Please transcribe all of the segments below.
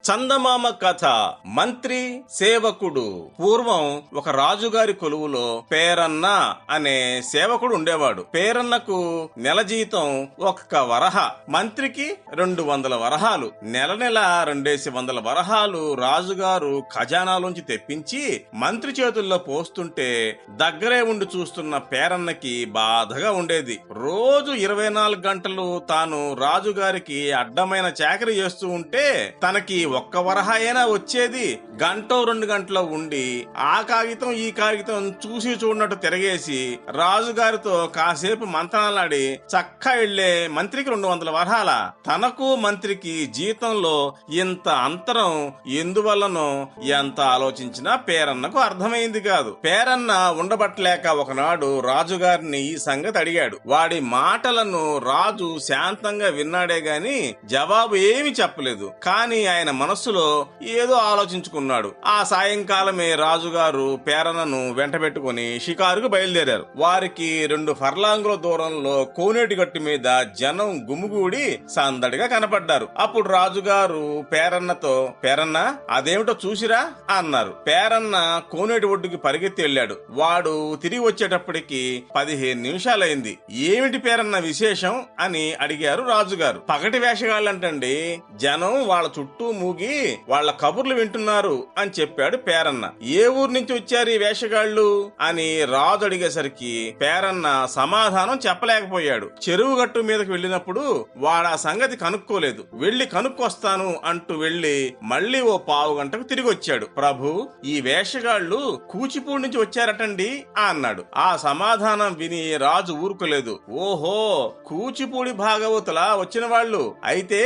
చందమామ కథ. మంత్రి సేవకుడు. పూర్వం ఒక రాజుగారి కొలువులో పేరన్న అనే సేవకుడు ఉండేవాడు. పేరన్నకు నెల జీతం 1 వరహ, మంత్రికి 200 వరహాలు. నెల నెల 200 వరహాలు రాజుగారు ఖజానాలోంచి తెప్పించి మంత్రి చేతుల్లో పోస్తుంటే దగ్గరే ఉండి చూస్తున్న పేరన్నకి బాధగా ఉండేది. రోజు 24 గంటలు తాను రాజుగారికి అడ్డమైన చాకరీ చేస్తూ ఉంటే తనకి 1 వరహ అయినా వచ్చేది. 1-2 గంటలో ఉండి ఆ కాగితం ఈ కాగితం చూసి చూడనట్టు తిరగేసి రాజుగారితో కాసేపు మంత్రాలాడి చక్కా వెళ్లే మంత్రికి 200 వరహాల. తనకు మంత్రికి జీతంలో ఇంత అంతరం ఎందువల్లనో ఎంత ఆలోచించినా పేరన్నకు అర్థమైంది కాదు. పేరన్న ఉండబట్టలేక ఒకనాడు రాజుగారిని ఈ సంగతి అడిగాడు. వాడి మాటలను రాజు శాంతంగా విన్నాడే గాని జవాబు ఏమీ చెప్పలేదు. కాని ఆయన మనస్సులో ఏదో ఆలోచించుకున్నాడు. ఆ సాయంకాలమే రాజుగారు పేరన్నను వెంటబెట్టుకుని షికారుకు బయలుదేరారు. వారికి 2 ఫర్లాంగుల దూరంలో కోనేటి గట్టు మీద జనం గుమిగూడి సందడిగా కనపడ్డారు. అప్పుడు రాజుగారు పేరన్నతో, పేరన్న అదేమిటో చూసిరా అన్నారు. పేరన్న కోనేటి ఒడ్డుకి పరిగెత్తి వెళ్ళాడు. వాడు తిరిగి వచ్చేటప్పటికి 15 నిమిషాలైంది. ఏమిటి పేరన్న విశేషం అని అడిగారు రాజుగారు. పగటి వేషగాళ్ళంటండి, జనం వాళ్ళ చుట్టూ మూగి వాళ్ళ కబుర్లు వింటున్నారు అని చెప్పాడు పేరన్న. ఏ ఊరు నుంచి వచ్చారు ఈ వేషగాళ్లు అని రాజు అడిగేసరికి పేరన్న సమాధానం చెప్పలేకపోయాడు. చెరువు గట్టు మీదకి వెళ్ళినప్పుడు వాడా సంగతి కనుక్కోలేదు. వెళ్లి కనుక్కొస్తాను అంటూ వెళ్లి మళ్లీ ఓ 1/2 గంటకు తిరిగి వచ్చాడు. ప్రభు, ఈ వేషగాళ్లు కూచిపూడి నుంచి వచ్చారటండి అన్నాడు. ఆ సమాధానం విని రాజు ఊరుకోలేదు. ఓహో, కూచిపూడి భాగవతులా వచ్చిన వాళ్ళు, అయితే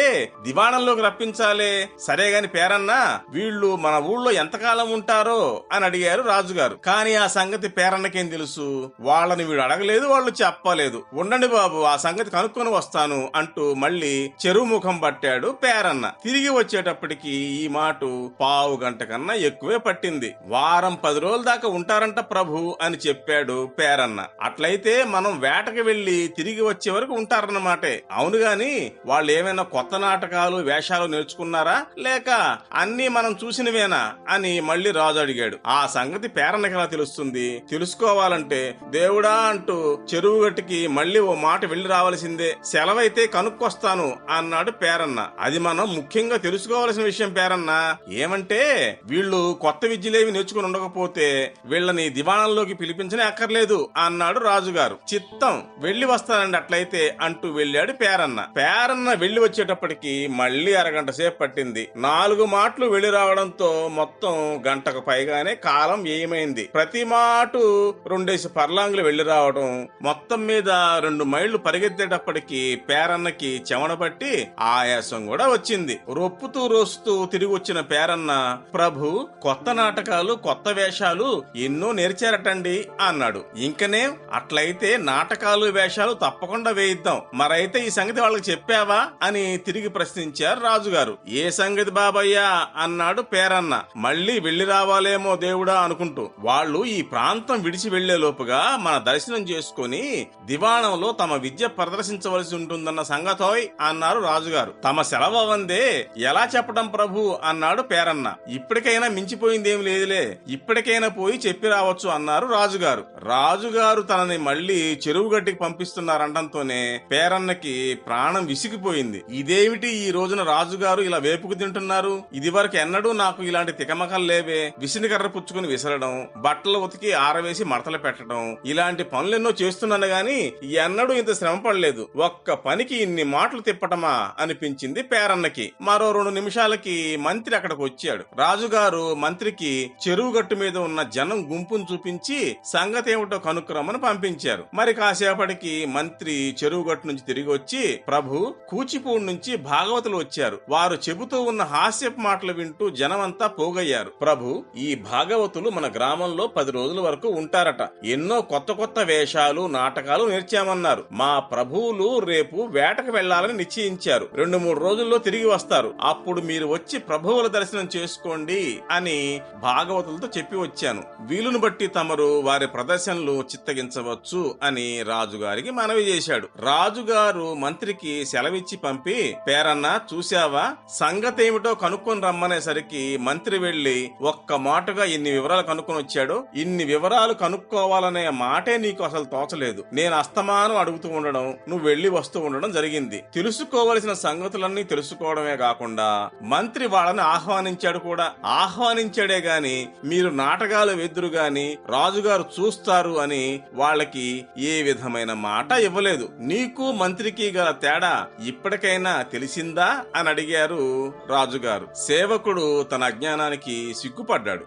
దివాణంలోకి రప్పించాలే. సరేగాని పేరన్నా, వీళ్ళు మన ఊళ్ళో ఎంతకాలం ఉంటారో అని అడిగారు రాజుగారు. కాని ఆ సంగతి పేరన్నకేం తెలుసు? వాళ్ళని వీడు అడగలేదు, వాళ్ళు చెప్పలేదు. ఉండండి బాబు, ఆ సంగతి కనుక్కొని వస్తాను అంటూ మళ్లీ చెరువు ముఖం పట్టాడు పేరన్న. తిరిగి వచ్చేటప్పటికి ఈ మాట 1/2 గంట కన్నా ఎక్కువే పట్టింది. వారం 10 రోజుల దాకా ఉంటారంట ప్రభు అని చెప్పాడు పేరన్న. అట్లయితే మనం వేటకి వెళ్లి తిరిగి వచ్చే వరకు ఉంటారన్నమాటే. అవును గాని వాళ్ళు ఏమైనా కొత్త నాటకాలు వేషాలు నేర్చుకున్నారా, లేక అన్నీ మనం చూసినవేనా అని మళ్లీ రాజు అడిగాడు. ఆ సంగతి పేరన్నకి ఎలా తెలుస్తుంది? తెలుసుకోవాలంటే దేవుడా అంటూ చెరువు గట్టుకి మళ్లీ ఓ మాట వెళ్లి రావాల్సిందే. సెలవైతే కనుక్కొస్తాను అన్నాడు పేరన్న. అది మనం ముఖ్యంగా తెలుసుకోవాల్సిన విషయం పేరన్న. ఏమంటే వీళ్ళు కొత్త విద్యలేవి నేర్చుకుని ఉండకపోతే వీళ్ళని దివాణంలోకి పిలిపించనే అక్కర్లేదు అన్నాడు రాజుగారు. చిత్తం, వెళ్లి వస్తానండి అట్లయితే అంటూ వెళ్ళాడు పేరన్న. పేరన్న వెళ్లి వచ్చేటప్పటికి మళ్లీ అరగంట సేపు పట్టింది. 4 మాటలు వెళ్లి రావడంతో మొత్తం గంటకు పైగానే కాలం ఏమైంది. ప్రతి మాటు 2 ఫర్లాంగులు వెళ్లి రావడం, మొత్తం మీద 2 మైళ్లు పరిగెత్తేటప్పటికి పేరన్నకి చెమట పట్టి ఆయాసం కూడా వచ్చింది. రొప్పుతూ రోస్తూ తిరిగి వచ్చిన పేరన్న, ప్రభు, కొత్త నాటకాలు కొత్త వేషాలు ఎన్నో నేర్చారటండి అన్నాడు. ఇంకనే, అట్లయితే నాటకాలు వేషాలు తప్పకుండా వేయిద్దాం. మరైతే ఈ సంగతి వాళ్ళకి చెప్పావా అని తిరిగి ప్రశ్నించారు రాజుగారు. ఏ సంగతి బాబయ్యా అన్నాడు పేరన్న. మళ్లీ వెళ్లి రావాలేమో దేవుడా అనుకుంటూ. వాళ్ళు ఈ ప్రాంతం విడిచి వెళ్లే లోపుగా మన దర్శనం చేసుకుని దివాణంలో తమ విద్య ప్రదర్శించవలసి ఉంటుందన్న సంగతోయ్ అన్నారు రాజుగారు. తమ సెలవు అవందే ఎలా చెప్పడం ప్రభు అన్నాడు పేరన్న. ఇప్పటికైనా మించిపోయిందేం లేదులే, ఇప్పటికైనా పోయి చెప్పి రావచ్చు అన్నారు రాజుగారు. రాజుగారు తనని మళ్లీ చెరువు గట్టికి పంపిస్తున్నారంటంతోనే పేరన్నకి ప్రాణం విసిగిపోయింది. ఇదేమిటి ఈ రోజున రాజుగారు ఇలా వేపుకు తింటున్నారు? ఇదివరకు ఎన్నడూ నాకు ఇలాంటి తికమకలు లేవే. విసినికర్ర పుచ్చుకుని విసరడం, బట్టలు ఉతికి ఆరవేసి మడతలు పెట్టడం, ఇలాంటి పనులెన్నో చేస్తున్నాను గాని ఎన్నడూ ఇంత శ్రమ పడలేదు. ఒక్క పనికి ఇన్ని మాటలు తిప్పటమా అనిపించింది పేరన్నకి. మరో 2 నిమిషాలకి మంత్రి అక్కడికి వచ్చాడు. రాజుగారు మంత్రికి చెరువు గట్టు మీద ఉన్న జనం గుంపును చూపించి సంగతేమిటో కనుక్కురమ్మని పంపించారు. మరి కాసేపటికి మంత్రి చెరువు గట్టు నుంచి తిరిగి వచ్చి, ప్రభు, కూచిపూడి నుంచి భాగవతులు వచ్చారు. వారు చెబుతూ ఉన్న హాస్యపు మాటలు వింటూ జనమంతా పోగయ్యారు. ప్రభు, ఈ భాగవతులు మన గ్రామంలో 10 రోజుల వరకు ఉంటారట. ఎన్నో కొత్త కొత్త వేషాలు నాటకాలు నేర్చామన్నారు. మా ప్రభువులు రేపు వేటకు వెళ్లాలని నిశ్చయించారు. 2-3 రోజుల్లో తిరిగి వస్తారు. అప్పుడు మీరు వచ్చి ప్రభువుల దర్శనం చేసుకోండి అని భాగవతులతో చెప్పి వచ్చాను. వీలును బట్టి తమరు వారి ప్రదర్శనలు చిత్తగించవచ్చు అని రాజుగారికి మనవి చేశాడు. రాజుగారు మంత్రికి సెలవిచ్చి పంపి, పేరన్నా చూశావా, సంగతే పేరేమిటో కనుక్కొని రమ్మనేసరికి మంత్రి వెళ్లి ఒక్క మాటగా ఇన్ని వివరాలు కనుక్కొని వచ్చాడు. ఇన్ని వివరాలు కనుక్కోవాలనే మాటే నీకు అసలు తోచలేదు. నేను అస్తమానం అడుగుతూ ఉండడం, నువ్వు వెళ్లి వస్తూ ఉండడం జరిగింది. తెలుసుకోవలసిన సంగతులన్నీ తెలుసుకోవడమే కాకుండా మంత్రి వాళ్ళని ఆహ్వానించాడు కూడా. ఆహ్వానించాడే గాని మీరు నాటకాలు వెద్దురు గాని రాజుగారు చూస్తారు అని వాళ్ళకి ఏ విధమైన మాట ఇవ్వలేదు. నీకు మంత్రికి గల తేడా ఇప్పటికైనా తెలిసిందా అని అడిగారు రాజుగారు. సేవకుడు తన అజ్ఞానానికి సిగ్గుపడ్డాడు.